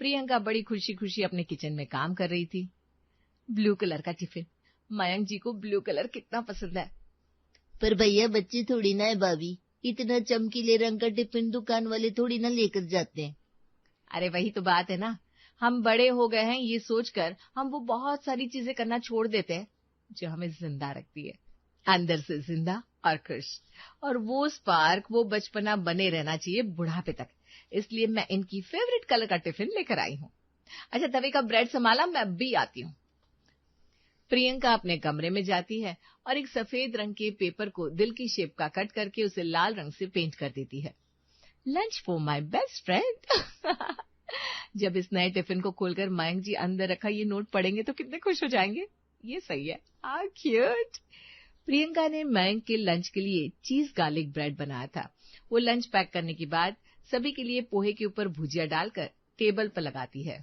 प्रियंका बड़ी खुशी खुशी अपने किचन में काम कर रही थी। ब्लू कलर का टिफिन, मयंक जी को ब्लू कलर कितना पसंद है। पर भैया बच्चे थोड़ी ना है भाभी, इतना चमकीले रंग का टिफिन दुकान वाले थोड़ी ना लेकर जाते हैं। अरे वही तो बात है ना, हम बड़े हो गए हैं ये सोचकर हम वो बहुत सारी चीजें करना छोड़ देते हैं जो हमें जिंदा रखती है, अंदर से जिंदा और खुश। और वो स्पार्क, वो बचपना बने रहना चाहिए बुढ़ापे तक। इसलिए मैं इनकी फेवरेट कलर का टिफिन लेकर आई हूँ। अच्छा, तवे का ब्रेड संभाला, मैं अभी आती हूँ। प्रियंका अपने कमरे में जाती है और एक सफेद रंग के पेपर को दिल की शेप का कट करके उसे लाल रंग से पेंट कर देती है। Lunch for my best friend. जब इस नए टिफिन को खोलकर मयंक जी अंदर रखा ये नोट पढ़ेंगे तो कितने खुश हो जाएंगे। ये सही है, हाउ क्यूट। प्रियंका ने मयंक के लंच के लिए चीज गार्लिक ब्रेड बनाया था। वो लंच पैक करने के बाद सभी के लिए पोहे के ऊपर भुजिया डालकर टेबल पर लगाती है।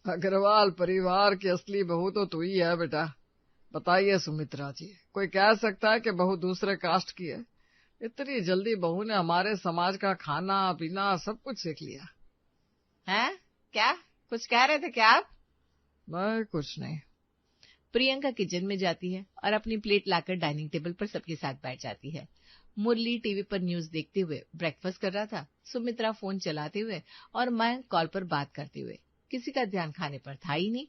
अग्रवाल परिवार की असली बहू तो तू ही है बेटा। बताइए सुमित्रा जी, कोई कह सकता है कि बहू दूसरे कास्ट की है? इतनी जल्दी बहू ने हमारे समाज का खाना पीना सब कुछ सीख लिया। हैं? क्या कुछ कह रहे थे क्या आप? मैं कुछ नहीं। प्रियंका किचन में जाती है और अपनी प्लेट लाकर डाइनिंग टेबल पर सबके साथ बैठ जाती है। मुरली टीवी पर न्यूज देखते हुए ब्रेकफास्ट कर रहा था, सुमित्रा फोन चलाते हुए और मयंक कॉल पर बात करते हुए। किसी का ध्यान खाने पर था ही नहीं।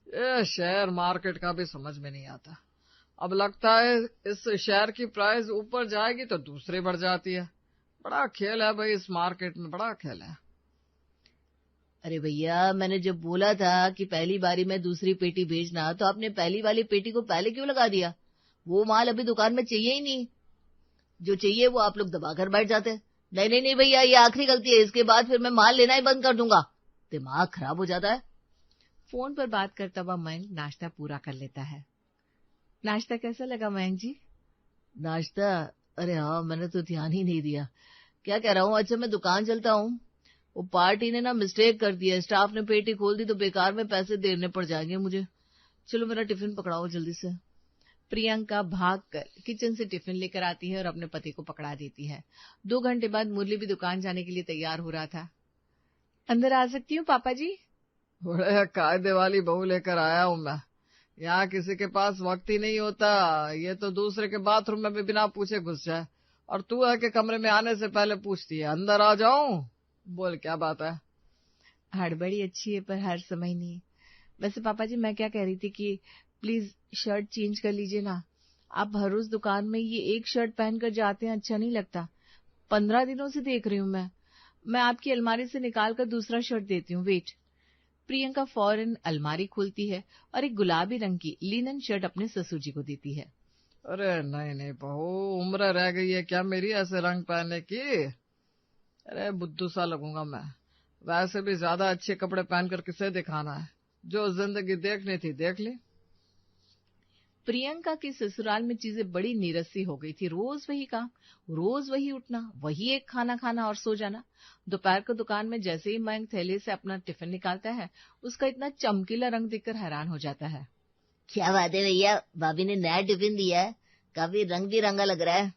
ये शेयर मार्केट का भी समझ में नहीं आता। अब लगता है इस शेयर की प्राइस ऊपर जाएगी तो दूसरी बढ़ जाती है। बड़ा खेल है भाई, इस मार्केट में बड़ा खेल है। अरे भैया, मैंने जब बोला था कि पहली बारी में दूसरी पेटी भेजना, तो आपने पहली वाली पेटी को पहले क्यों लगा दिया? वो माल अभी दुकान में चाहिए ही नहीं। जो चाहिए वो आप लोग दबाकर बैठ जाते। नहीं नहीं नहीं भैया, ये आखिरी गलती है, इसके बाद फिर मैं माल लेना ही बंद कर दूंगा। दिमाग खराब हो जाता है। फोन पर बात करता हुआ मयंक नाश्ता पूरा कर लेता है। नाश्ता कैसा लगा मयंक जी? नाश्ता? अरे हाँ, मैंने तो ध्यान ही नहीं दिया। क्या कह रहा हूँ, अच्छा मैं दुकान चलता हूँ। वो पार्टी ने ना मिस्टेक कर दिया, स्टाफ ने पेटी खोल दी तो बेकार में पैसे देने पड़ जाएंगे मुझे। चलो मेरा टिफिन पकड़ाओ जल्दी से। प्रियंका भागकर किचन से टिफिन लेकर आती है और अपने पति को पकड़ा देती है। 2 घंटे बाद मुरली भी दुकान जाने के लिए तैयार हो रहा था। अंदर आ सकती हूँ पापा जी? बड़े कायदे वाली बहू लेकर आया हूँ मैं। यहाँ किसी के पास वक्त ही नहीं होता। ये तो दूसरे के बाथरूम में भी बिना पूछे घुस जाए, और तू है कि कमरे में आने से पहले पूछती है अंदर आ जाऊं। बोल क्या बात है? हड़बड़ी अच्छी है पर हर समय नहीं। वैसे पापा जी, मैं क्या कह रही थी कि प्लीज शर्ट चेंज कर लीजिए ना। आप हर रोज दुकान में ये एक शर्ट पहनकर जाते हैं, अच्छा नहीं लगता। 15 दिनों से देख रही हूँ मैं आपकी अलमारी से निकाल कर दूसरा शर्ट देती हूँ, वेट। प्रियंका फौरन अलमारी खोलती है और एक गुलाबी रंग की लिनन शर्ट अपने ससुर जी को देती है। अरे नहीं नहीं बहू, उम्र रह गई है क्या मेरी ऐसे रंग पहनने की? अरे बुद्धू सा लगूंगा मैं। वैसे भी ज्यादा अच्छे कपड़े पहनकर किसे दिखाना है? जो जिंदगी देखनी थी देख ली। प्रियंका के ससुराल में चीजें बड़ी नीरसी हो गई थी। रोज वही काम, रोज वही उठना, वही एक खाना खाना और सो जाना। दोपहर को दुकान में जैसे ही मयंक थैले से अपना टिफिन निकालता है, उसका इतना चमकीला रंग देखकर हैरान हो जाता है। क्या बात है भैया, भाभी ने नया टिफिन दिया है, काफी रंग बिरंगा लग रहा है।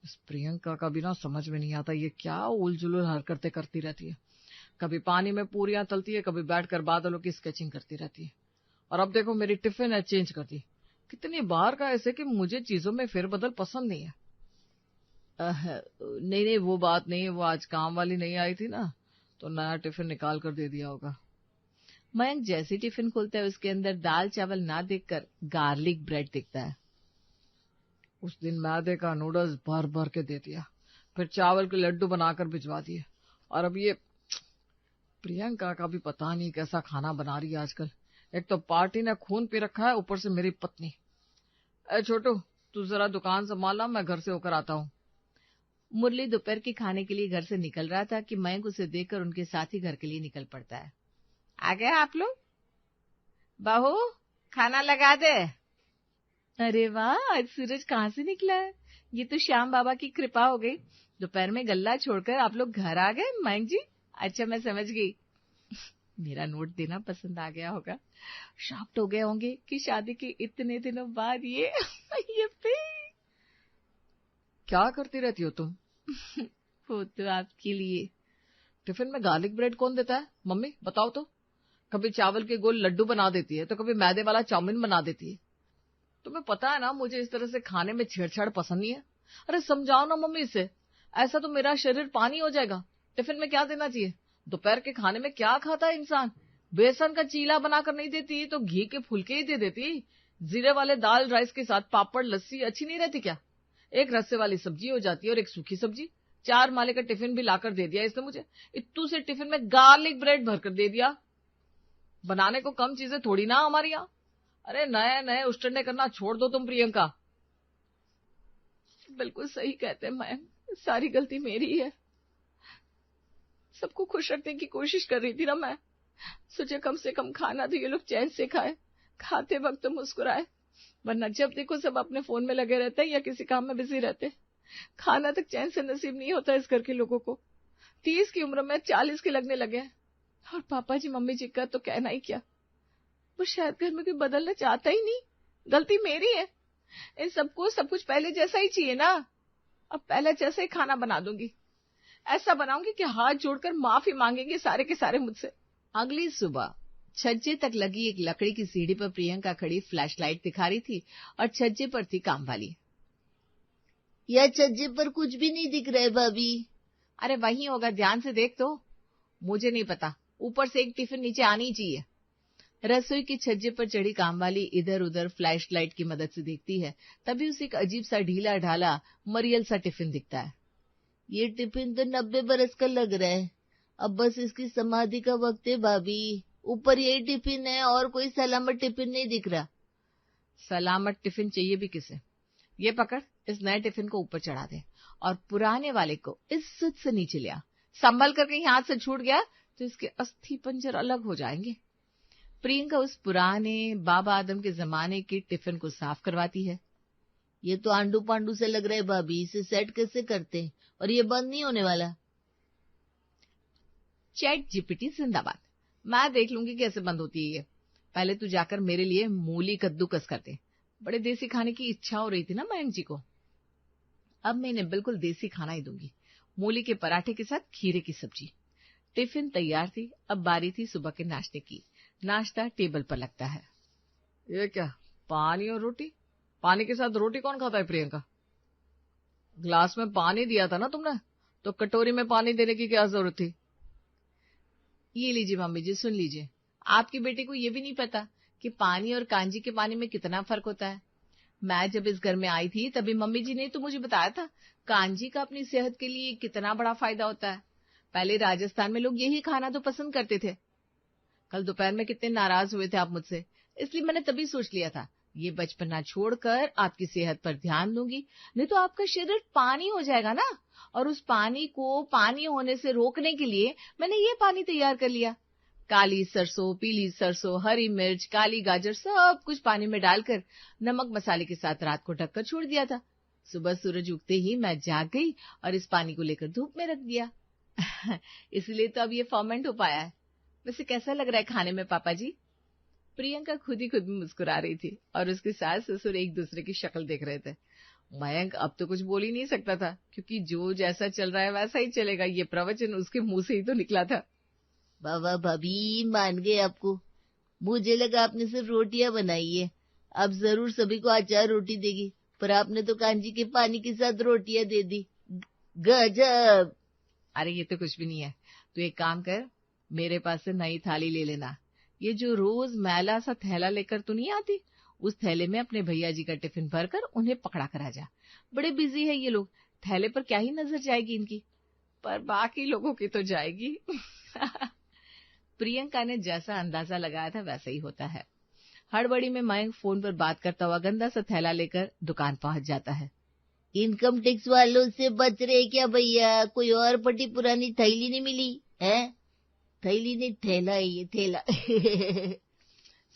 इस प्रियंका का भी ना समझ में नहीं आता, ये क्या उलझुल हरकतें करती रहती है। कभी पानी में पूरियां तलती है, कभी बैठकर बादलों की स्केचिंग करती रहती है। और अब देखो मेरी टिफिन है चेंज कर दी। कितनी बार का ऐसे कि मुझे चीजों में फेरबदल पसंद नहीं है। नहीं नहीं, वो बात नहीं है, वो आज काम वाली नहीं आई थी ना, तो नया टिफिन निकाल कर दे दिया होगा। मयंक जैसे टिफिन खोलता है उसके अंदर दाल चावल ना देखकर गार्लिक ब्रेड दिखता है। उस दिन मैदे का नूडल्स भर भर के दे दिया, फिर चावल के लड्डू बनाकर भिजवा दिए। और अब ये प्रियंका का भी पता नहीं कैसा खाना बना रही है आजकल। एक तो पार्टी ने खून पी रखा है, ऊपर से मेरी पत्नी। ए छोटू, तू जरा दुकान संभालना, मैं घर से होकर आता हूँ। मुरली दोपहर के खाने के लिए घर से निकल रहा था कि मयंक उसे देखकर उनके साथ ही घर के लिए निकल पड़ता है। आ गए आप लोग? बहू, खाना लगा दे। अरे वाह, आज सूरज कहाँ से निकला है? ये तो श्याम बाबा की कृपा हो गई। दोपहर में गल्ला छोड़कर आप लोग घर आ गए मयंक जी। अच्छा, मैं समझ गई। मेरा नोट देना पसंद आ गया होगा। शॉक्ड हो गए होंगे कि शादी के इतने दिनों बाद ये पे। क्या करती रहती हो तुम? वो तो आपके लिए। टिफिन में गार्लिक ब्रेड कौन देता है? मम्मी बताओ तो। कभी चावल के गोल लड्डू बना देती है तो कभी मैदे वाला चाउमीन बना देती है। तुम्हें पता है ना मुझे इस तरह से खाने में छेड़छाड़ पसंद नहीं है। अरे समझाओ ना मम्मी इसे, ऐसा तो मेरा शरीर पानी हो जाएगा। टिफिन में क्या देना चाहिए? दोपहर के खाने में क्या खाता है इंसान? बेसन का चीला बनाकर नहीं देती तो घी के फुलके ही दे देती। जीरे वाले दाल राइस के साथ पापड़ लस्सी अच्छी नहीं रहती क्या? एक रस्से वाली सब्जी हो जाती है और एक सूखी सब्जी। 4 माले का टिफिन भी लाकर दे दिया इसने मुझे। इत्तू से टिफिन में गार्लिक ब्रेड भरकर दे दिया। बनाने को कम चीजें थोड़ी ना हमारे यहाँ। अरे नए नए उष्टंडे करना छोड़ दो तुम प्रियंका। बिल्कुल सही कहते हैं मैं, सारी गलती मेरी है। सबको खुश रखने की कोशिश कर रही थी ना मैं। सोचा कम से कम खाना तो ये लोग चैन से खाए, खाते वक्त तो मुस्कुराए, वरना जब देखो सब अपने फोन में लगे रहते हैं या किसी काम में बिजी रहते। खाना तक चैन से नसीब नहीं होता इस घर के लोगों को। 30 की उम्र में 40 के लगने लगे हैं। और पापा जी मम्मी जी का तो कहना ही क्या, वो शायद घर में कोई बदलना चाहता ही नहीं। गलती मेरी है। इन सबको सब कुछ पहले जैसा ही चाहिए ना। अब पहले जैसा ही खाना बना दूंगी। ऐसा बनाऊंगी कि हाथ जोड़कर माफी मांगेंगे सारे के सारे मुझसे। अगली सुबह छज्जे तक लगी एक लकड़ी की सीढ़ी पर प्रियंका खड़ी फ्लैशलाइट दिखा रही थी और छज्जे पर थी कामवाली। यह छज्जे पर कुछ भी नहीं दिख रहा है भाभी। अरे वही होगा, ध्यान से देख तो। मुझे नहीं पता, ऊपर से एक टिफिन नीचे आनी चाहिए। रसोई की छज्जे पर चढ़ी कामवाली इधर उधर फ्लैश लाइट की मदद से देखती है। तभी उसे एक अजीब सा ढीला ढाला मरियल सा टिफिन दिखता है। ये टिफिन तो 90 बरस का लग रहा है। अब बस इसकी समाधि का वक्त है भाभी। ऊपर यही टिफिन है और कोई सलामत टिफिन नहीं दिख रहा। सलामत टिफिन चाहिए भी किसे? ये पकड़, इस नए टिफिन को ऊपर चढ़ा दे और पुराने वाले को इज्जत से नीचे ले आ। संभल कर कहीं हाथ से छूट गया तो इसके अस्थि पंजर अलग हो जाएंगे। प्रियंका उस पुराने बाबा आदम के जमाने के टिफिन को साफ करवाती है। ये तो आंडू पांडू से लग रहा है भाभी, इसे सेट कैसे करते हैं? और ये बंद नहीं होने वाला। चैट जीपीटी जिंदाबाद। मैं देख लूंगी कैसे बंद होती है ये। पहले तू जाकर मेरे लिए मूली कद्दूकस कर दे। बड़े देसी खाने की इच्छा हो रही थी ना मयंक जी को। अब मैं इन्हें बिल्कुल देसी खाना ही दूंगी, मूली के पराठे के साथ खीरे की सब्जी। टिफिन तैयार थी। अब बारी थी सुबह के नाश्ते की। नाश्ता टेबल पर लगता है। ये क्या, पानी और रोटी? पानी के साथ रोटी कौन खाता है प्रियंका? ग्लास में पानी दिया था ना तुमने, तो कटोरी में पानी देने की क्या जरूरत थी? ये लीजिए मम्मी जी, सुन लीजिए। आपकी बेटी को ये भी नहीं पता कि पानी और कांजी के पानी में कितना फर्क होता है। मैं जब इस घर में आई थी तभी मम्मी जी ने तो मुझे बताया था कांजी का अपनी सेहत के लिए कितना बड़ा फायदा होता है। पहले राजस्थान में लोग यही खाना तो पसंद करते थे। कल दोपहर में कितने नाराज हुए थे आप मुझसे, इसलिए मैंने तभी सोच लिया था ये बचपना छोड़कर आपकी सेहत पर ध्यान दूंगी, नहीं तो आपका शरीर पानी हो जाएगा ना। और उस पानी को पानी होने से रोकने के लिए मैंने ये पानी तैयार कर लिया। काली सरसों, पीली सरसों, हरी मिर्च, काली गाजर सब कुछ पानी में डालकर नमक मसाले के साथ रात को ढककर छोड़ दिया था। सुबह सूरज उगते ही मैं जाग गई और इस पानी को लेकर धूप में रख दिया। इसलिए तो अब ये फर्मेंट हो पाया है। वैसे कैसा लग रहा है खाने में पापा जी? प्रियंका खुद ही खुद में मुस्कुरा रही थी और उसके सास ससुर एक दूसरे की शक्ल देख रहे थे। मयंक अब तो कुछ बोल ही नहीं सकता था, क्योंकि जो जैसा चल रहा है वैसा ही चलेगा, ये प्रवचन उसके मुंह से ही तो निकला था। बाबा भाभी मान गए आपको। मुझे लगा आपने सिर्फ रोटियां बनाई है, अब जरूर सभी को अचार रोटी देगी, पर आपने तो कांजी के पानी के साथ रोटियां दे दी। गजब। अरे ये तो कुछ भी नहीं है। तो एक काम कर, मेरे पास से नई थाली ले लेना। ये जो रोज मैला सा थैला लेकर तो नहीं आती, उस थैले में अपने भैया जी का टिफिन भरकर उन्हें पकड़ा कर आ जा। बड़े बिजी है ये लोग, थैले पर क्या ही नजर जाएगी इनकी, पर बाकी लोगों की तो जाएगी। प्रियंका ने जैसा अंदाजा लगाया था वैसा ही होता है। हड़बड़ी में मयंक फोन पर बात करता हुआ गंदा सा थैला लेकर दुकान पहुंच जाता है। इनकम टैक्स वालों से बच रहे क्या भैया? कोई और पटी पुरानी थैली नहीं मिली है? थैली नहीं, थैला है ये, थैला।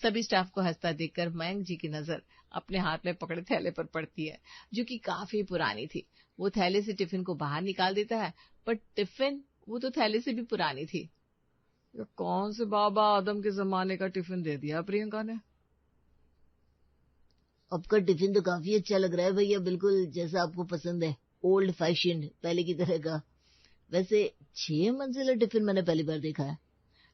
सभी स्टाफ को हंसता देखकर मयंक जी की नजर अपने हाथ में पकड़े थैले पर पड़ती है, जो कि काफी पुरानी थी। वो थैले से टिफिन को बाहर निकाल देता है, पर टिफिन वो तो थैले से भी पुरानी थी। ये कौन से बाबा आदम के जमाने का टिफिन दे दिया प्रियंका ने? आपका टिफिन तो काफी अच्छा लग रहा है भैया, बिल्कुल जैसा आपको पसंद है, ओल्ड फैशन, पहले की तरह का। वैसे 6 मंजिला टिफिन मैंने पहली बार देखा है।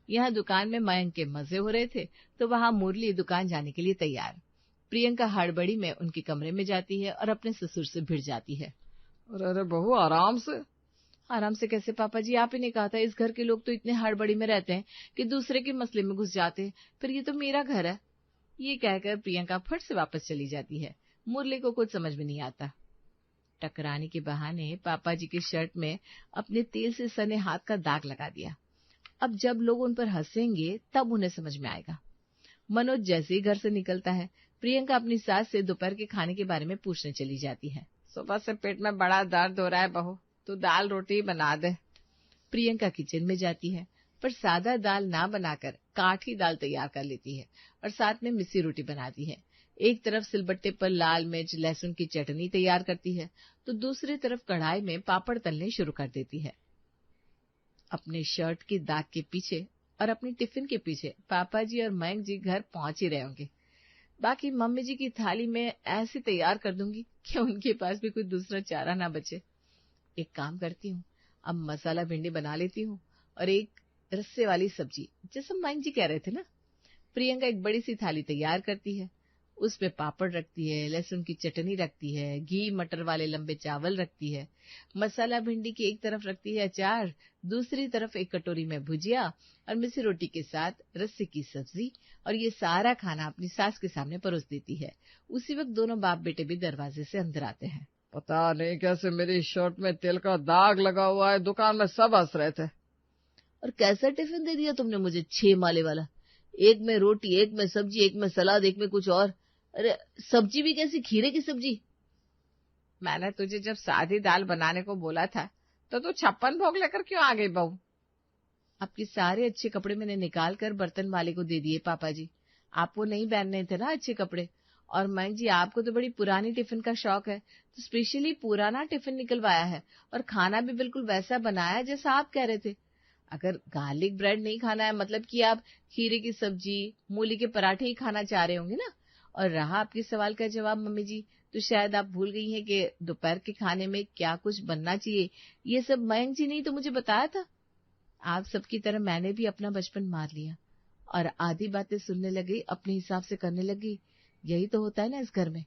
यहाँ दुकान में मयंक के मजे हो रहे थे तो वहां मुरली दुकान जाने के लिए तैयार। प्रियंका हड़बड़ी में उनके कमरे में जाती है और अपने ससुर से भिड़ जाती है। अरे अरे बहू, आराम से। आराम से कैसे पापा जी, आप ही ने कहा था इस घर के लोग तो इतने हड़बड़ी में रहते हैं कि दूसरे के मसले में घुस जाते हैं, फिर ये तो मेरा घर है। ये कहकर प्रियंका फट से वापस चली जाती है। मुरली को कुछ समझ में नहीं आता। टकराने के बहाने पापा जी की शर्ट में अपने तेल से सने हाथ का दाग लगा दिया। अब जब लोग उन पर हंसेंगे तब उन्हें समझ में आएगा। मनोज जैसे ही घर से निकलता है, प्रियंका अपनी सास से दोपहर के खाने के बारे में पूछने चली जाती है। सुबह से पेट में बड़ा दर्द हो रहा है बहू, तू दाल रोटी बना दे। प्रियंका किचन में जाती है, पर सादा दाल ना बनाकर काठी दाल तैयार कर लेती है और साथ में मिस्सी रोटी बनाती है। एक तरफ सिलबट्टे पर लाल मिर्च लहसुन की चटनी तैयार करती है तो दूसरी तरफ कढ़ाई में पापड़ तलने शुरू कर देती है। अपने शर्ट की दाग के पीछे और अपनी टिफिन के पीछे पापा जी और मयंक जी घर पहुंच ही रहे होंगे। बाकी मम्मी जी की थाली में ऐसे तैयार कर दूंगी कि उनके पास भी कोई दूसरा चारा ना बचे। एक काम करती हूँ, अब मसाला भिंडी बना लेती हूँ और एक रस्से वाली सब्जी, जैसे मयंक जी कह रहे थे ना। प्रियंका एक बड़ी सी थाली तैयार करती है, उसमें पापड़ रखती है, लहसुन की चटनी रखती है, घी मटर वाले लंबे चावल रखती है, मसाला भिंडी की एक तरफ रखती है अचार, दूसरी तरफ एक कटोरी में भुजिया और मिस्सी रोटी के साथ रस्से की सब्जी, और ये सारा खाना अपनी सास के सामने परोस देती है। उसी वक्त दोनों बाप बेटे भी दरवाजे से अंदर आते हैं। पता नहीं कैसे मेरी शर्ट में तेल का दाग लगा हुआ है, दुकान में सब हंस रहे थे। और कैसा टिफिन दे दिया तुमने मुझे, 6 माले वाला? एक में रोटी, एक में सब्जी, एक में सलाद, एक में कुछ और। अरे सब्जी भी कैसी, खीरे की सब्जी? मैंने तुझे जब सादी दाल बनाने को बोला था तो तू 56 भोग लेकर क्यों आ गई बहू? आपके सारे अच्छे कपड़े मैंने निकाल कर बर्तन वाले को दे दिए पापा जी। आपको नहीं पहनने थे ना अच्छे कपड़े। और मयंक जी, आपको तो बड़ी पुरानी टिफिन का शौक है, तो स्पेशली पुराना टिफिन निकलवाया है और खाना भी बिल्कुल वैसा बनाया जैसा आप कह रहे थे। अगर गार्लिक ब्रेड नहीं खाना है, मतलब कि आप खीरे की सब्जी, मूली के पराठे ही खाना चाह रहे होंगे ना। और रहा आपके सवाल का जवाब मम्मी जी, तो शायद आप भूल गई हैं कि दोपहर के खाने में क्या कुछ बनना चाहिए, ये सब मयंक जी ने ही तो मुझे बताया था। आप सबकी तरह मैंने भी अपना बचपन मार लिया और आधी बातें सुनने लगी, अपने हिसाब से करने लगी। यही तो होता है ना इस घर में।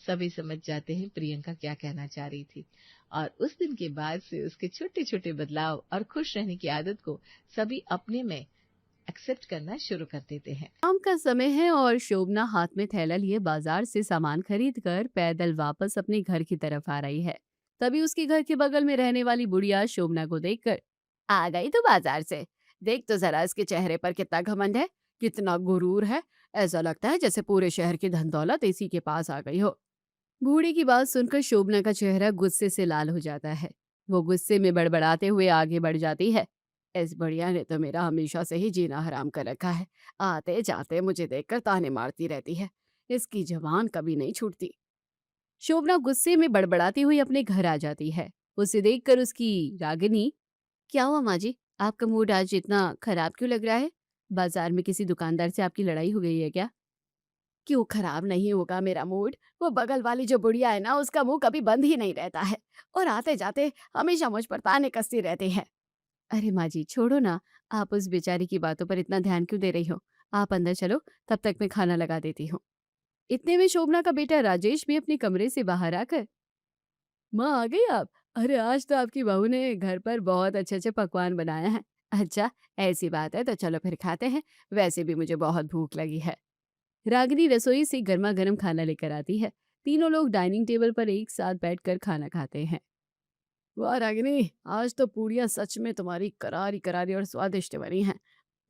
सभी समझ जाते हैं प्रियंका क्या कहना चाह रही थी, और उस दिन के बाद से उसके छोटे छोटे बदलाव और खुश रहने की आदत को सभी अपने में एक्सेप्ट करना शुरू कर देते हैं। शाम का समय है और शोभना हाथ में थैला लिए बाजार से सामान खरीद कर पैदल वापस अपने घर की तरफ आ रही है। तभी उसके घर के बगल में रहने वाली बुढ़िया शोभना को देखकर, आ गई तो बाजार से, देख तो जरा इसके चेहरे पर कितना घमंड है, कितना गुरूर है, ऐसा लगता है जैसे पूरे शहर की धन दौलत इसी के पास आ गई हो। बूढ़ी की बात सुनकर शोभना का चेहरा गुस्से से लाल हो जाता है। वो गुस्से में बड़बड़ाते हुए आगे बढ़ जाती है। इस बढ़िया ने तो मेरा हमेशा से ही जीना हराम कर रखा है, आते जाते मुझे देखकर ताने मारती रहती है, इसकी जबान कभी नहीं छूटती। शोभना गुस्से में बड़बड़ाती हुई अपने घर आ जाती है। उसे देखकर उसकी रागिनी, क्या हुआ माँ जी, आपका मूड आज इतना खराब क्यों लग रहा है? बाजार में किसी दुकानदार से आपकी लड़ाई हो गई है क्या? क्यों खराब नहीं होगा मेरा मूड? वो बगल वाली जो बुढ़िया है ना, उसका मुंह कभी बंद ही नहीं रहता है और आते जाते हमेशा मुझ पर ताने कसती रहती है। अरे माँ जी छोड़ो ना, आप उस बेचारी की बातों पर इतना ध्यान क्यों दे रही हो? आप अंदर चलो, तब तक मैं खाना लगा देती हूँ। इतने में शोभना का बेटा राजेश भी अपने कमरे से बाहर आकर, माँ आ गई आप? अरे आज तो आपकी बहू ने घर पर बहुत अच्छे अच्छे पकवान बनाए हैं। अच्छा ऐसी बात है तो चलो फिर खाते हैं, वैसे भी मुझे बहुत भूख लगी है। रागिनी रसोई से गर्मा गर्म खाना लेकर आती है। तीनों लोग डाइनिंग टेबल पर एक साथ बैठकर खाना खाते हैं। वाह रागिनी, आज तो पूड़ियाँ सच में तुम्हारी करारी करारी और स्वादिष्ट बनी हैं।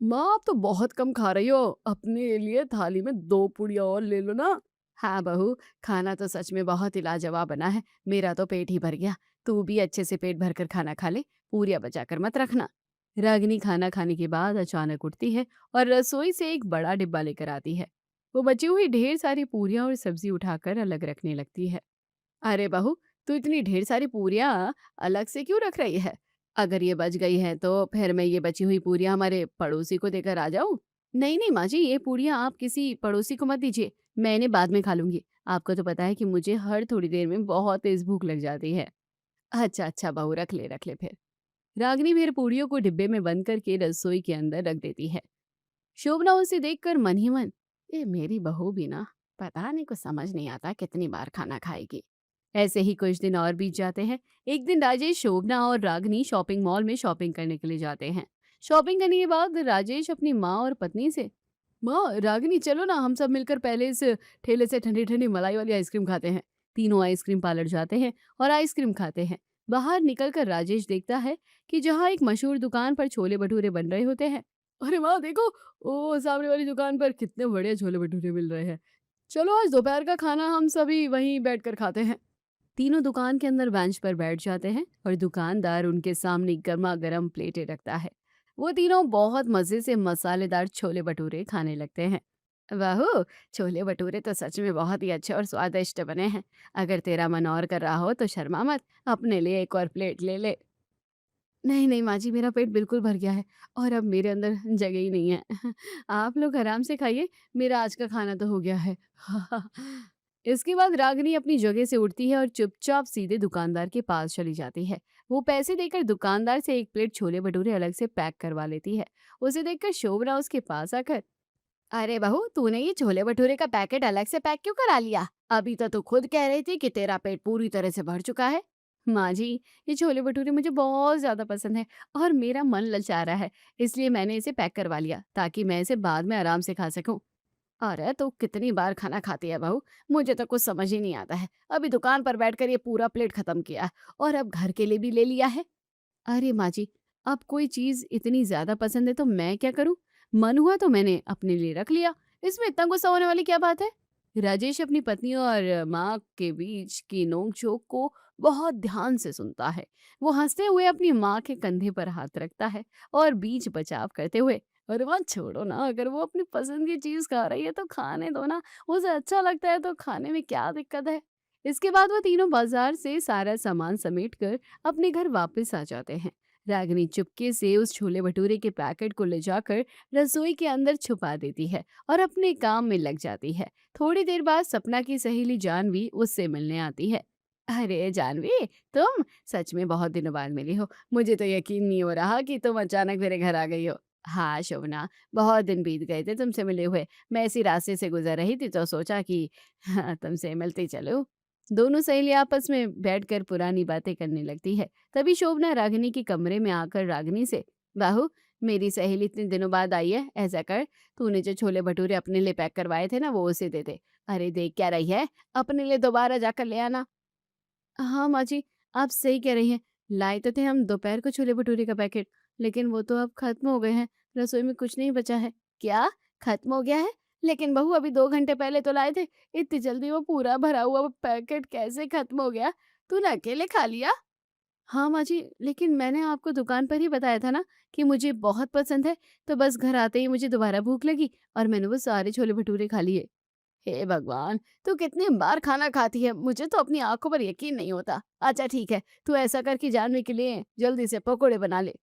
माँ आप तो बहुत कम खा रही हो, अपने लिए थाली में 2 पूड़ियाँ और ले लो ना। हाँ बहू, खाना तो सच में बहुत ही लाजवाब बना है, मेरा तो पेट ही भर गया। तू भी अच्छे से पेट भरकर खाना खा ले, पूरियाँ बचाकर मत रखना। रागिनी खाना खाने के बाद अचानक उठती है और रसोई से एक बड़ा डिब्बा लेकर आती है। वो बची हुई ढेर सारी पूरियाँ और सब्जी उठाकर अलग रखने लगती है। अरे बहू, तू इतनी ढेर सारी पूरियाँ अलग से क्यों रख रही है? अगर ये बच गई हैं तो फिर मैं ये बची हुई पूरियाँ हमारे पड़ोसी को देकर आ जाऊँ? नहीं नहीं माँ जी, ये पूरियाँ आप किसी पड़ोसी को मत दीजिए, मैं इन्हें बाद में खा लूंगी। आपको तो पता है कि मुझे हर थोड़ी देर में बहुत तेज भूख लग जाती है। अच्छा अच्छा बहू, रख ले फिर। रागिनी फिर पूड़ियों को डिब्बे में बंद करके रसोई के अंदर रख देती है। शोभना उसे देखकर मन ही मन, ये मेरी बहू भी ना, पता नहीं, कुछ समझ नहीं आता कितनी बार खाना खाएगी। ऐसे ही कुछ दिन और बीत जाते हैं। एक दिन राजेश, शोभना और रागिनी शॉपिंग मॉल में शॉपिंग करने के लिए जाते हैं। शॉपिंग करने के बाद राजेश अपनी माँ और पत्नी से, माँ, रागिनी, चलो ना हम सब मिलकर पहले इस ठेले से ठंडी ठंडी मलाई वाली आइसक्रीम खाते हैं। तीनों आइसक्रीम पार्लर जाते हैं और आइसक्रीम खाते हैं। बाहर निकलकर राजेश देखता है कि जहाँ एक मशहूर दुकान पर छोले भटूरे बन रहे होते हैं। अरे वाह, देखो, ओ सामने वाली दुकान पर कितने बढ़िया छोले भटूरे मिल रहे हैं। चलो आज दोपहर का खाना हम सभी वहीं बैठकर खाते हैं। तीनों दुकान के अंदर बेंच पर बैठ जाते हैं और दुकानदार उनके सामने गर्मा गर्म प्लेटें रखता है। वो तीनों बहुत मजे से मसालेदार छोले भटूरे खाने लगते हैं। वाहो, छोले भटूरे तो सच में बहुत ही अच्छे और स्वादिष्ट बने हैं। अगर तेरा मन और कर रहा हो तो शर्मा मत, अपने लिए एक और प्लेट ले ले। नहीं नहीं माँ जी, मेरा पेट बिल्कुल भर गया है और अब मेरे अंदर जगह ही नहीं है। आप लोग आराम से खाइए, मेरा आज का खाना तो हो गया है। इसके बाद रागिनी अपनी जगह से उठती है और चुपचाप सीधे दुकानदार के पास चली जाती है। वो पैसे देकर दुकानदार से एक प्लेट छोले भटूरे अलग से पैक करवा लेती है। उसे देखकर शोभना उसके पास आकर, अरे बहू, तूने ये छोले भटूरे का पैकेट अलग से पैक क्यों करा लिया? अभी तो तू खुद कह रही थी कि तेरा पेट पूरी तरह से भर चुका है। माँ जी, ये छोले भटूरे मुझे बहुत ज्यादा पसंद है और मेरा मन ललचा रहा है, इसलिए मैंने इसे पैक करवा लिया ताकि मैं इसे बाद में आराम से खा सकूं। अरे तो कितनी बार खाना खाती है बहू, मुझे तो कुछ समझ ही नहीं आता है। अभी दुकान पर बैठकर ये पूरा प्लेट खत्म किया और अब घर के लिए भी ले लिया है। अरे माँ जी, अब कोई चीज इतनी ज्यादा पसंद है तो मैं क्या करूं? मन हुआ तो मैंने अपने लिए रख लिया, इसमें इतना गुस्सा होने वाली क्या बात है? राजेश अपनी पत्नी और माँ के बीच की नोक-झोंक को बहुत ध्यान से सुनता है। वो हंसते हुए अपनी माँ के कंधे पर हाथ रखता है और बीच बचाव करते हुए, अरे वाह, छोड़ो ना, अगर वो अपनी पसंद की चीज खा रही है तो खाने दो ना, उसे अच्छा लगता है तो खाने में क्या दिक्कत है? इसके बाद वो तीनों बाजार से सारा सामान समेटकर अपने घर वापस आ जाते हैं। रागिनी चुपके से उस छोले भटूरे के पैकेट को ले जाकर रसोई के अंदर छुपा देती है और अपने काम में लग जाती है। थोड़ी देर बाद सपना की सहेली जानवी उससे मिलने आती है। अरे जानवी, तुम सच में बहुत दिनों बाद मिली हो। मुझे तो यकीन नहीं हो रहा कि तुम अचानक मेरे घर आ गई हो। हाँ शोभना, बहुत दिन बीत गए थे तुमसे मिले हुए। मैं इसी रास्ते से गुजर रही थी तो सोचा कि हाँ, तुमसे मिलती चलूं। दोनों सहेलियां आपस में बैठकर पुरानी बातें करने लगती है। तभी शोभना रागिनी के कमरे में आकर रागिनी से, बाहू, मेरी सहेली इतने दिनों बाद आई है, ऐसा कर, तूने जो छोले भटूरे अपने लिए पैक करवाए थे ना, वो उसे दे दे। अरे देख क्या रही है, अपने लिए दोबारा जाकर ले आना। हाँ माँ जी, आप सही कह रही हैं। लाए तो थे हम दोपहर को छोले भटूरे का पैकेट, लेकिन वो तो अब खत्म हो गए हैं। रसोई में कुछ नहीं बचा है। क्या? खत्म हो गया है? लेकिन बहू, अभी 2 घंटे पहले तो लाए थे। इतनी जल्दी वो पूरा भरा हुआ पैकेट कैसे खत्म हो गया? तूने अकेले खा लिया? हाँ माँ जी, लेकिन मैंने आपको दुकान पर ही बताया था ना कि मुझे बहुत पसंद है, तो बस घर आते ही मुझे दोबारा भूख लगी और मैंने वो सारे छोले भटूरे खा लिए। हे भगवान! तू कितनी बार खाना खाती है, मुझे तो अपनी आँखों पर यकीन नहीं होता। अच्छा ठीक है, तू ऐसा कर कि जानवी के लिए जल्दी से पकोड़े बना ले।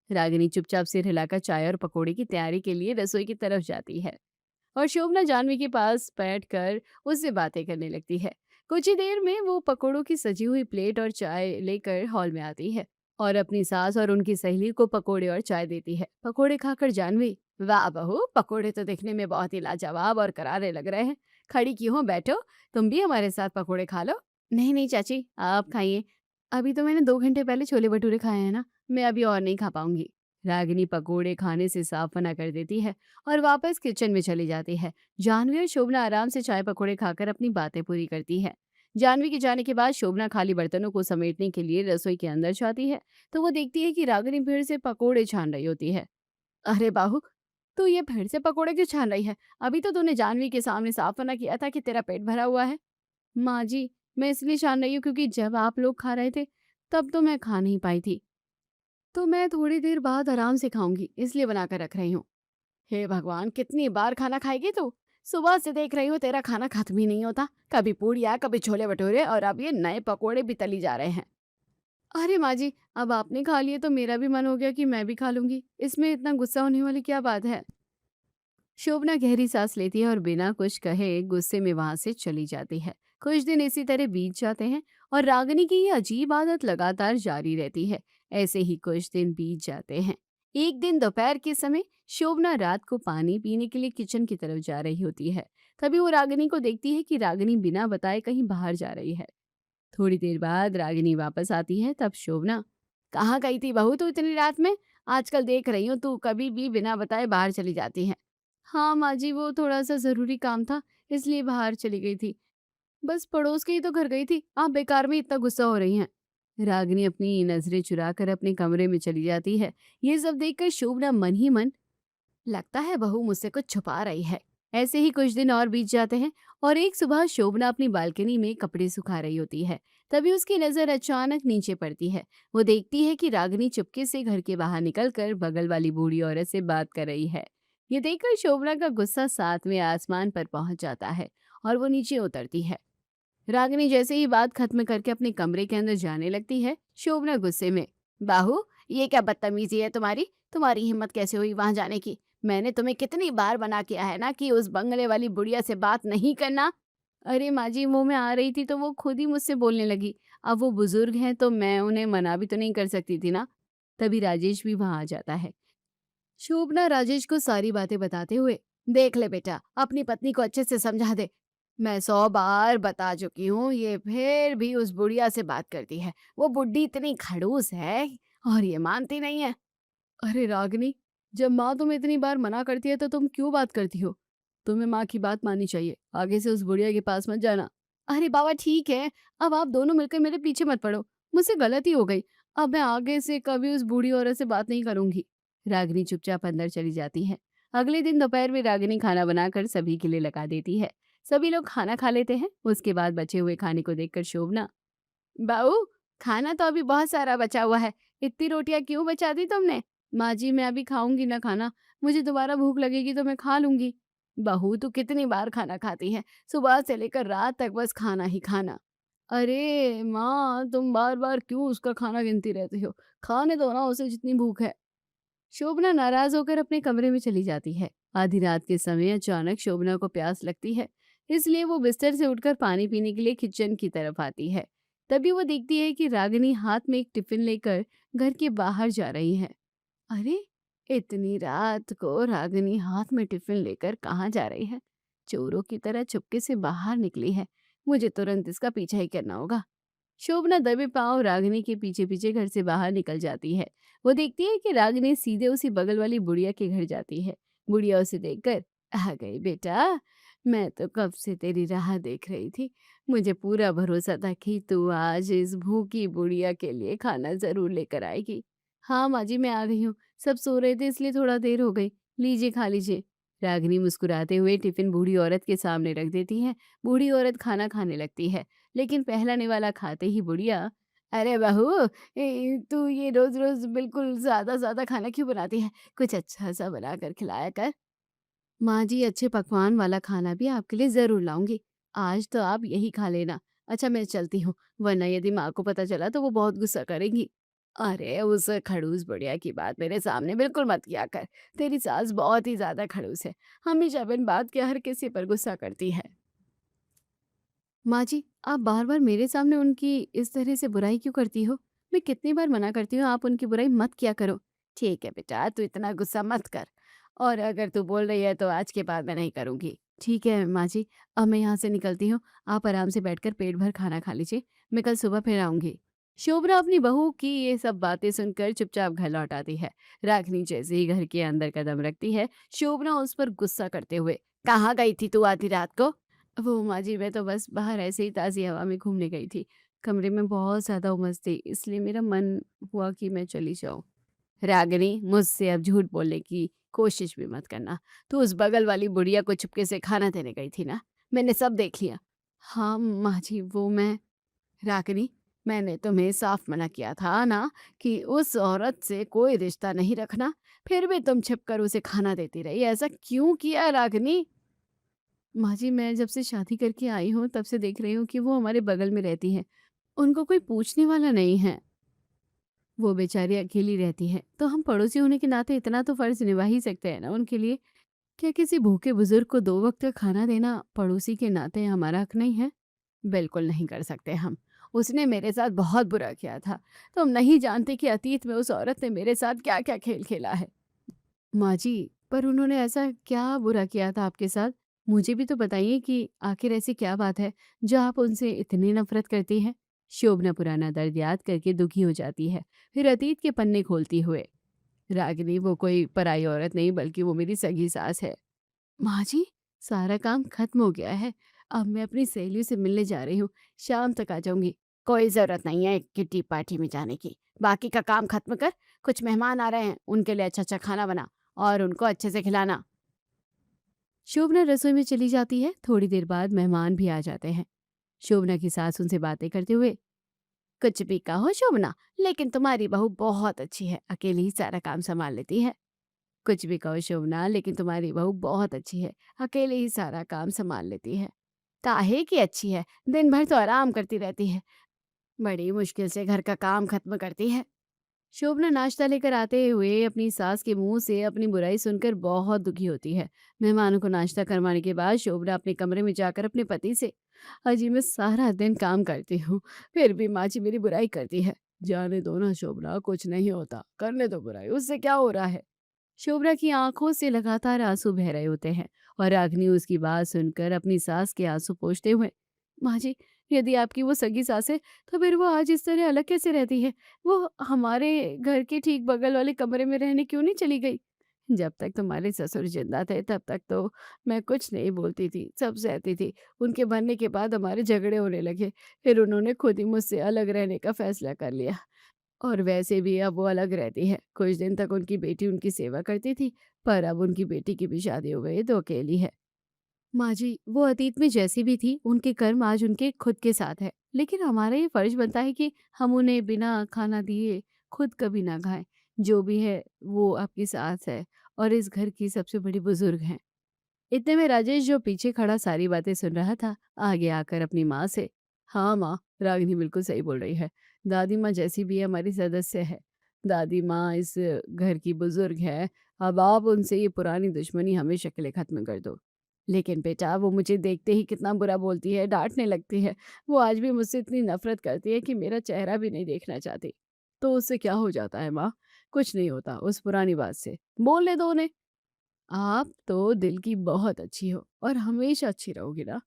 रागिनी चुपचाप सिर हिलाकर चाय और पकोड़े की तैयारी के लिए रसोई की तरफ जाती है और शोभना जानवी के पास बैठकर उससे बातें करने लगती है। कुछ ही देर में वो पकोड़ों की सजी हुई प्लेट और चाय लेकर हॉल में आती है और अपनी सास और उनकी सहेली को पकोड़े और चाय देती है। पकोड़े खाकर जानवी, वाह बहू, पकोड़े तो दिखने में बहुत ही लाजवाब और करारे लग रहे हैं। खड़ी क्यों हो, बैठो, तुम भी हमारे साथ पकोड़े खा लो। नहीं नहीं चाची, आप खाइए, अभी तो मैंने 2 घंटे पहले छोले भटूरे खाए हैं ना, मैं अभी और नहीं खा पाऊंगी। रागिनी पकोड़े खाने से साफ मना कर देती है और वापस किचन में चली जाती है। जानवी और शोभना आराम से चाय पकोड़े खाकर अपनी बातें पूरी करती है। जानवी के जाने के बाद शोभना खाली बर्तनों को समेटने के लिए रसोई के अंदर जाती है तो वो देखती है कि रागिनी फिर से पकोड़े छान रही होती है। अरे बाहू, तू ये फिर से पकोड़े क्यों छान रही है? अभी तो तूने जानवी के सामने साफ मना किया था कि तेरा पेट भरा हुआ है। माँ जी, मैं इसलिए छान रही हूँ क्योंकि जब आप लोग खा रहे थे तब तो मैं खा नहीं पाई थी, तो मैं थोड़ी देर बाद आराम से खाऊंगी, इसलिए बनाकर रख रही हूँ। हे भगवान, कितनी बार खाना खाएगी तू? सुबह से देख रही हूँ तेरा खाना खत्म ही नहीं होता। कभी पूड़ियाँ, कभी छोले भटूरे और अब ये नए पकोड़े भी तली जा रहे हैं। अरे माँ जी, अब आपने खा लिए तो मेरा भी मन हो गया कि मैं भी खा लूंगी, इसमें इतना गुस्सा होने वाली क्या बात है? शोभना गहरी सांस लेती है और बिना कुछ कहे गुस्से में वहां से चली जाती है। कुछ दिन इसी तरह बीत जाते हैं और रागिनी की ये अजीब आदत लगातार जारी रहती है। ऐसे ही कुछ दिन बीत जाते हैं। एक दिन दोपहर के समय शोभना रात को पानी पीने के लिए किचन की तरफ जा रही होती है। तभी वो रागिनी को देखती है कि रागिनी बिना बताए कहीं बाहर जा रही है। थोड़ी देर बाद रागिनी वापस आती है। तब शोभना, कहाँ गई थी बहू तू इतनी रात में? आजकल देख रही हूँ तू कभी भी बिना बताए बाहर चली जाती है। हाँ माँ जी, वो थोड़ा सा जरूरी काम था, इसलिए बाहर चली गई थी। बस पड़ोस के ही तो घर गई थी, आप बेकार में इतना गुस्सा हो रही हैं। रागिनी अपनी नजरें चुराकर अपने कमरे में चली जाती है। ये सब देखकर शोभना मन ही मन, लगता है बहू मुझसे कुछ छुपा रही है। ऐसे ही कुछ दिन और बीत जाते हैं और एक सुबह शोभना अपनी बालकनी में कपड़े सुखा रही होती है। तभी उसकी नजर अचानक नीचे पड़ती है। वो देखती है कि रागिनी चुपके से घर के बाहर निकलकर बगल वाली बूढ़ी औरत से बात कर रही है। ये देखकर शोभना का गुस्सा सातवें आसमान पर पहुंच जाता है और वो नीचे उतरती है। रागिनी जैसे ही बात खत्म करके अपने कमरे के अंदर जाने लगती है, शोभना गुस्से में, बाहू ये क्या बदतमीजी है तुम्हारी? तुम्हारी हिम्मत कैसे हुई वहां जाने की? मैंने तुम्हें कितनी बार मना किया है ना कि उस बंगले वाली बुढ़िया से बात नहीं करना। अरे माँ जी, वो मैं आ रही थी तो वो खुद ही मुझसे बोलने लगी। अब वो बुजुर्ग हैं तो मैं उन्हें मना भी तो नहीं कर सकती थी ना। तभी राजेश भी वहां आ जाता है। शोभना राजेश को सारी बातें बताते हुए, देख ले बेटा, अपनी पत्नी को अच्छे से समझा दे। मैं 100 बार बता चुकी हूँ, ये फिर भी उस बुढ़िया से बात करती है। वो बुड्ढी इतनी खड़ूस है और ये मानती नहीं है। अरे रागिनी, जब माँ तुम्हें इतनी बार मना करती है तो तुम क्यों बात करती हो? तुम्हें माँ की बात माननी चाहिए। आगे से उस बुढ़िया के पास मत जाना। अरे बाबा ठीक है, अब आप दोनों मिलकर मेरे पीछे मत पड़ो। मुझसे गलती हो गई। अब मैं आगे से कभी उस बूढ़ी औरत से बात नहीं करूंगी। रागिनी चुपचाप अंदर चली जाती है। अगले दिन दोपहर में रागिनी खाना बनाकर सभी के लिए लगा देती है। सभी लोग खाना खा लेते हैं। उसके बाद बचे हुए खाने को देखकर शोभना, बाऊ खाना तो अभी बहुत सारा बचा हुआ है, इतनी रोटियां क्यों बचा दी तुमने? माँ जी मैं अभी खाऊंगी ना खाना, मुझे दोबारा भूख लगेगी तो मैं खा लूंगी। बहू तू कितनी बार खाना खाती है? सुबह से लेकर रात तक बस खाना ही खाना। अरे माँ, तुम बार बार क्यों उसका खाना गिनती रहती हो? खाने दो ना उसे जितनी भूख है। शोभना नाराज होकर अपने कमरे में चली जाती है। आधी रात के समय अचानक शोभना को प्यास लगती है, इसलिए वो बिस्तर से उठकर पानी पीने के लिए किचन की तरफ आती है। तभी वो देखती है कि रागिनी हाथ में एक टिफिन लेकर घर के बाहर जा रही है। अरे, इतनी रात को रागिनी हाथ में टिफिन लेकर कहाँ जा रही है? चोरों की तरह चुपके से बाहर निकली है। मुझे तुरंत इसका पीछा ही करना होगा। शोभना दबे पांव रागिनी के पीछे पीछे घर से बाहर निकल जाती है। वो देखती है कि रागिनी सीधे उसी बगल वाली बुढ़िया के घर जाती है। बुढ़िया उसे देखकर, आ गई बेटा, मैं तो कब से तेरी राह देख रही थी। मुझे पूरा भरोसा था कि तू आज इस भूखी बुढ़िया के लिए खाना जरूर लेकर आएगी। हाँ माँ जी, मैं आ गई हूँ। सब सो रहे थे इसलिए थोड़ा देर हो गई। लीजिए खा लीजिए। रागिनी मुस्कुराते हुए टिफिन बूढ़ी औरत के सामने रख देती है। बूढ़ी औरत खाना खाने लगती है, लेकिन पहला निवाला खाते ही बुढ़िया, अरे बहू, तू ये रोज रोज बिल्कुल ज्यादा ज्यादा खाना क्यों बनाती है? कुछ अच्छा सा बना कर खिलाया कर। माँ जी, अच्छे पकवान वाला खाना भी आपके लिए जरूर लाऊंगी। आज तो आप यही खा लेना। अच्छा मैं चलती हूँ, वरना यदि माँ को पता चला तो वो बहुत गुस्सा करेंगी। अरे उस खड़ूस बुढ़िया की बात मेरे सामने बिल्कुल मत किया कर। तेरी सास बहुत ही ज्यादा खड़ूस है, हमेशा बिन बात के हर किसी पर गुस्सा करती है। माँ जी, आप बार-बार मेरे सामने उनकी इस तरह से बुराई क्यों करती हो? मैं कितनी बार मना करती हूँ, आप उनकी बुराई मत किया करो। ठीक है बेटा, तू इतना गुस्सा मत कर। और अगर तू बोल रही है तो आज के बाद मैं नहीं करूँगी। ठीक है माँ जी, अब मैं यहाँ से निकलती हूँ। आप आराम से बैठकर पेट भर खाना खा लीजिए। मैं कल सुबह फिर आऊँगी। शोभना अपनी बहू की ये सब बातें सुनकर चुपचाप घर लौट आती है। रागिनी जैसे ही घर के अंदर कदम रखती है, शोभना उस पर गुस्सा करते हुए, कहाँ गई थी तू आधी रात को? वो माँ जी, मैं तो बस बाहर ऐसे ही ताज़ी हवा में घूमने गई थी। कमरे में बहुत ज़्यादा उमस थी, इसलिए मेरा मन हुआ कि मैं चली जाऊँ। रागिनी, मुझसे अब झूठ बोलने की कोशिश भी मत करना। तू उस बगल वाली बुढ़िया को चुपके से खाना देने गई थी ना? मैंने सब देख लिया। हाँ माँ जी, वो मैं। रागिनी, मैंने तुम्हें साफ मना किया था ना कि उस औरत से कोई रिश्ता नहीं रखना, फिर भी तुम छिपकर उसे खाना देती रही। ऐसा क्यों किया रागिनी? माँ जी, मैं जब से शादी करके आई हूँ तब से देख रही हूँ कि वो हमारे बगल में रहती हैं। उनको कोई पूछने वाला नहीं है। वो बेचारी अकेली रहती हैं, तो हम पड़ोसी होने के नाते इतना तो फर्ज निभा ही सकते हैं ना उनके लिए। क्या किसी भूखे बुजुर्ग को 2 वक्त का खाना देना पड़ोसी के नाते हमारा हक नहीं है? बिल्कुल नहीं कर सकते हम। उसने मेरे साथ बहुत बुरा किया था। तुम नहीं जानते कि अतीत में उस औरत ने मेरे साथ क्या-क्या खेल खेला है। माँ जी, पर उन्होंने ऐसा क्या बुरा किया था आपके साथ? मुझे भी तो बताइए कि आखिर ऐसी क्या बात है जो आप उनसे इतनी नफरत करती हैं? शोभना पुराना दर्द याद करके दुखी हो जाती है, फिर अतीत के पन्ने खोलती हुए। रागिनी, वो कोई पराई औरत नहीं बल्कि वो मेरी सगी सास है। माँ जी, सारा काम खत्म हो गया है। अब मैं अपनी सहेलियों से मिलने जा रही हूँ। शाम तक आ जाऊंगी। कोई जरूरत नहीं है किट्टी पार्टी में जाने की। बाकी का काम खत्म कर। कुछ मेहमान आ रहे हैं, उनके लिए अच्छा अच्छा खाना बना और उनको अच्छे से खिलाना। शोभना रसोई में चली जाती है। थोड़ी देर बाद मेहमान भी आ जाते हैं। शोभना की सास उनसे बातें करते हुए, कुछ भी कहो शोभना, लेकिन तुम्हारी बहू बहुत अच्छी है, अकेली ही सारा काम संभाल लेती है। कुछ भी कहो शोभना, लेकिन तुम्हारी बहू बहुत अच्छी है, अकेले ही सारा काम संभाल लेती है। काहे की अच्छी है, दिन भर तो आराम करती रहती है, बड़ी मुश्किल से घर का काम खत्म करती है। शोभना नाश्ता लेकर आते हुए अपनी सास के मुंह से अपनी बुराई सुनकर बहुत दुखी होती है। मेहमानों को नाश्ता करवाने के बाद शोभना अपने कमरे में जाकर अपने पति से, अजी मैं सारा दिन काम करती हूँ, फिर भी माँ जी मेरी बुराई करती है। जाने दो ना शोभना, कुछ नहीं होता, करने दो बुराई, उससे क्या हो रहा है। शोभना की आंखों से लगातार आंसू बह रहे होते हैं और रागिनी उसकी बात सुनकर अपनी सास के आंसू पोंछते हुए, माँ जी, यदि आपकी वो सगी सास है तो फिर वो आज इस तरह अलग कैसे रहती है? वो हमारे घर के ठीक बगल वाले कमरे में रहने क्यों नहीं चली गई? जब तक तुम्हारे ससुर जिंदा थे तब तक तो मैं कुछ नहीं बोलती थी, सब सहती थी। उनके बनने के बाद हमारे झगड़े होने लगे, फिर उन्होंने खुद ही मुझसे अलग रहने का फैसला कर लिया। और वैसे भी अब वो अलग रहती है। कुछ दिन तक उनकी बेटी उनकी सेवा करती थी, पर अब उनकी बेटी की भी शादी हो गई है तो अकेली है। माँ जी, वो अतीत में जैसी भी थी, उनके कर्म आज उनके खुद के साथ है। लेकिन हमारा ये फर्ज बनता है कि हम उन्हें बिना खाना दिए खुद कभी ना खाएं। जो भी है वो आपकी सास है और इस घर की सबसे बड़ी बुजुर्ग हैं। इतने में राजेश, जो पीछे खड़ा सारी बातें सुन रहा था, आगे आकर अपनी माँ से, हाँ माँ, रागिनी बिल्कुल सही बोल रही है। दादी माँ जैसी भी हमारी सदस्य है। दादी माँ इस घर की बुजुर्ग है। अब आप उनसे ये पुरानी दुश्मनी हमेशा के लिए खत्म कर दो। लेकिन बेटा, वो मुझे देखते ही कितना बुरा बोलती है, डांटने लगती है। वो आज भी मुझसे इतनी नफरत करती है कि मेरा चेहरा भी नहीं देखना चाहती। तो उससे क्या हो जाता है माँ? कुछ नहीं होता उस पुरानी बात से, बोलने दो उन्हें। आप तो दिल की बहुत अच्छी हो और हमेशा अच्छी रहोगी ना।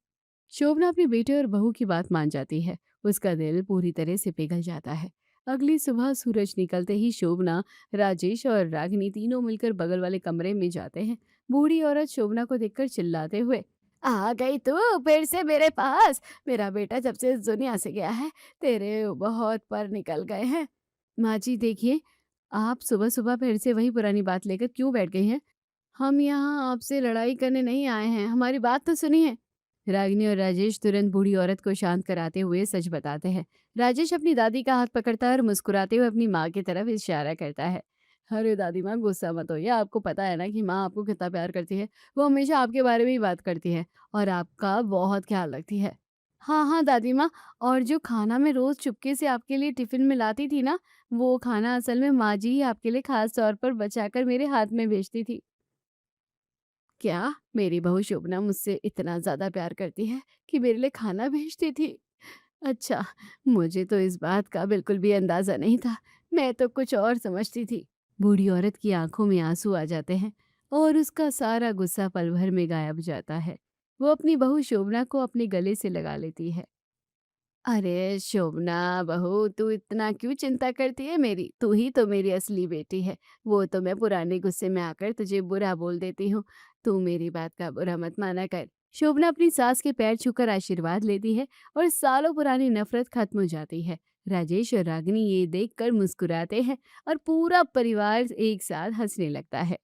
शोभना अपनी बेटे और बहू की बात मान जाती है। उसका दिल पूरी तरह से पिघल जाता है। अगली सुबह सूरज निकलते ही शोभना, राजेश और रागिनी तीनों मिलकर बगल वाले कमरे में जाते हैं। बूढ़ी औरत शोभना को देखकर चिल्लाते हुए, आ गई तू फिर से मेरे पास? मेरा बेटा जब से इस दुनिया से गया है तेरे बहुत पर निकल गए हैं। माँ जी देखिए, आप सुबह सुबह फिर से वही पुरानी बात लेकर क्यों बैठ गई हैं? हम यहाँ आपसे लड़ाई करने नहीं आए हैं, हमारी बात तो सुनिए। रागिनी और राजेश तुरंत बूढ़ी औरत को शांत कराते हुए सच बताते हैं। राजेश अपनी दादी का हाथ पकड़ता है और मुस्कुराते हुए अपनी माँ की तरफ इशारा करता है। अरे दादी माँ, गुस्सा मत होइए, आपको पता है ना कि माँ आपको कितना प्यार करती है। वो हमेशा आपके बारे में ही बात करती है और आपका बहुत ख्याल रखती है। हाँ हाँ दादी माँ, और जो खाना मैं रोज चुपके से आपके लिए टिफिन में लाती थी ना, वो खाना असल में माँ जी ही आपके लिए खास तौर पर बचाकर मेरे हाथ में भेजती थी। क्या मेरी बहू शोभना मुझसे इतना ज्यादा प्यार करती है कि मेरे लिए खाना भेजती थी? अच्छा, मुझे तो इस बात का बिल्कुल भी अंदाजा नहीं था। मैं तो कुछ और समझती थी। बूढ़ी औरत की आंखों में आंसू आ जाते हैं और उसका सारा गुस्सा पल भर में गायब हो जाता है। वो अपनी बहू शोभना को अपने गले से लगा लेती है। अरे शोभना बहू, तू इतना क्यों चिंता करती है मेरी? तू ही तो मेरी असली बेटी है। वो तो मैं पुराने गुस्से में आकर तुझे बुरा बोल देती हूँ। तू मेरी बात का बुरा मत माना कर। शोभना अपनी सास के पैर छूकर आशीर्वाद लेती है और सालों पुरानी नफरत खत्म हो जाती है। राजेश और रागिनी ये देखकर मुस्कुराते हैं और पूरा परिवार एक साथ हंसने लगता है।